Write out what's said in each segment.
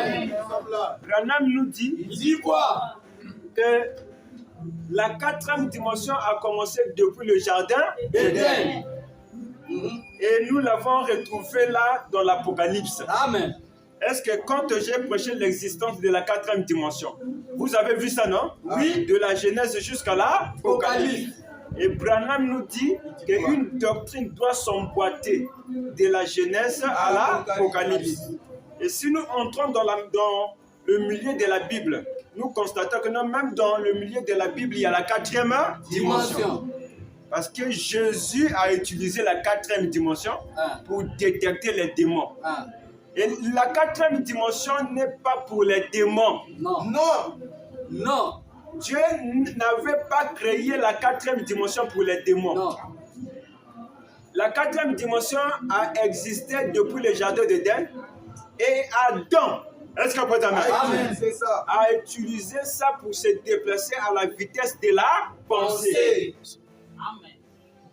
Amen. Branham nous dit, Il dit quoi? Que la quatrième dimension a commencé depuis le jardin Éden. et nous l'avons retrouvé là dans l'Apocalypse. Amen. Est-ce que quand j'ai prêché l'existence de la quatrième dimension, vous avez vu ça, non? Oui. De la Genèse jusqu'à l'Apocalypse. Apocalypse. Et Branham nous dit qu'une doctrine doit s'emboîter de la Genèse à l'Apocalypse. Et si nous entrons dans le milieu de la Bible, nous constatons que non, même dans le milieu de la Bible, il y a la quatrième dimension. Parce que Jésus a utilisé la quatrième dimension pour détecter les démons. Et la quatrième dimension n'est pas pour les démons. Non. Non. Non. Dieu n'avait pas créé la quatrième dimension pour les démons. Non. La quatrième dimension a existé depuis le jardin d'Éden et Adam, est-ce que vous pouvez Amen. C'est ça. a utilisé ça pour se déplacer à la vitesse de la pensée. Amen.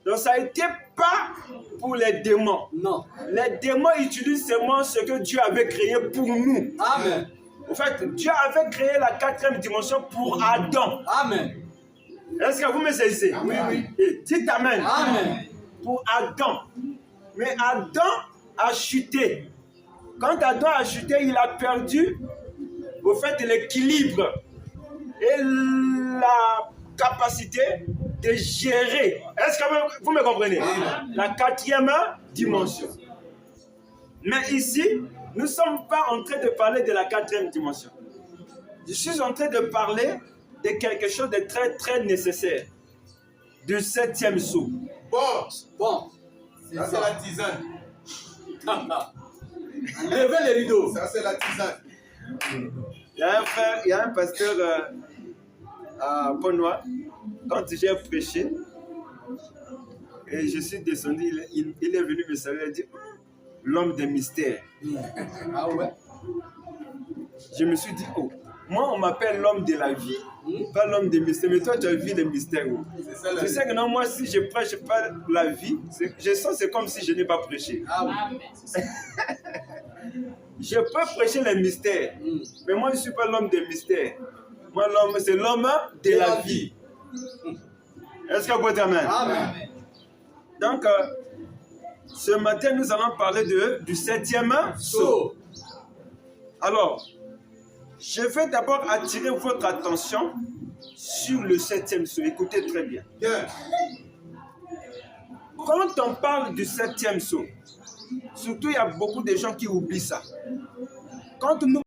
Donc ça n'était pas pour les démons. Non. Les démons utilisent seulement ce que Dieu avait créé pour nous. Amen. En fait, Dieu avait créé la quatrième dimension pour Adam. Amen. Est-ce que vous me saisissez? Oui, oui. Et dites Amen. Amen. Pour Adam. Mais Adam a chuté. Quand Adam a chuté, il a perdu au fait l'équilibre et la capacité de gérer. Est-ce que vous me comprenez? La quatrième dimension. Mais ici, nous ne sommes pas en train de parler de la quatrième dimension. Je suis en train de parler de quelque chose de très très nécessaire. Du septième sceau. Bon. Ça, c'est la tisane. Levez les rideaux. Ça, c'est la tisane. Il y a un pasteur à Pont-Noir, quand j'ai prêché, et je suis descendu, il est venu me saluer, il a dit, l'homme des mystères. Ah ouais. Je me suis dit, oh, moi on m'appelle l'homme de la vie, pas l'homme des mystères, mais toi tu as vu les mystères. C'est ça la Tu vie. sais que non, moi si je prêche pas la vie, je sens c'est comme si je n'ai pas prêché. Ah oui. Je peux prêcher les mystères, mais moi je ne suis pas l'homme des mystères. Moi l'homme, c'est l'homme de la vie. Est-ce que vous pouvez dire amen? Amen. Donc, ce matin, nous allons parler du septième sceau. Alors, je vais d'abord attirer votre attention sur le septième sceau. Écoutez très bien. Bien. Quand on parle du septième sceau, surtout il y a beaucoup de gens qui oublient ça. Quand nous